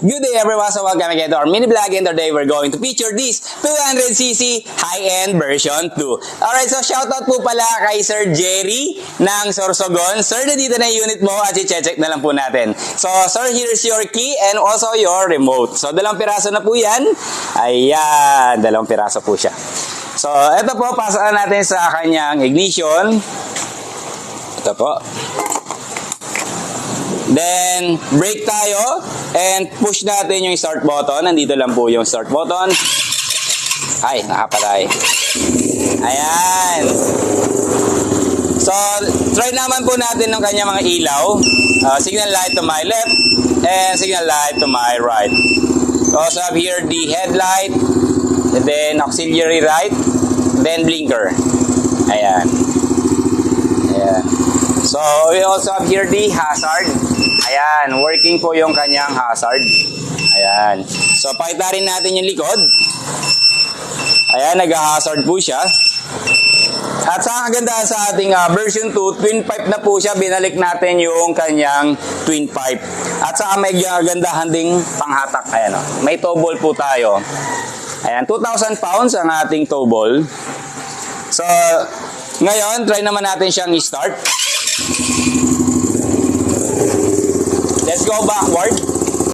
Good day everyone, so welcome again to our mini vlog, and today we're going to feature this 200cc high-end version 2. Alright, so shoutout po pala kay Sir Jerry ng Sorsogon. Sir, nandito na yung unit mo at i-check na lang po natin. So sir, here's your key and also your remote. So dalawang piraso na po yan. Ayan, dalawang piraso po siya. So ito po, pasakan natin sa kanyang ignition. Ito po. Then, brake tayo and push natin yung start button. Nandito lang po yung start button. Ay, nakapatay. Ayan. So, try naman po natin ng kanya mga ilaw. Signal light to my left and signal light to my right. We also have here the headlight, then auxiliary light, then blinker. Ayan. Ayan. So, we also have here the hazard. Ayan, working po yung kanyang hazard. Ayan. So, pakita rin natin yung likod. Ayan, nag-hazard po siya. At sa kagandahan sa ating version 2, twin pipe na po siya. Binalik natin yung kanyang twin pipe. At saka may kagandahan ding panghatak. Ayan, o. May toe ball po tayo. Ayan, 2,000 pounds ang ating toe ball. So, ngayon, try naman natin siyang i-start. Let's go backward.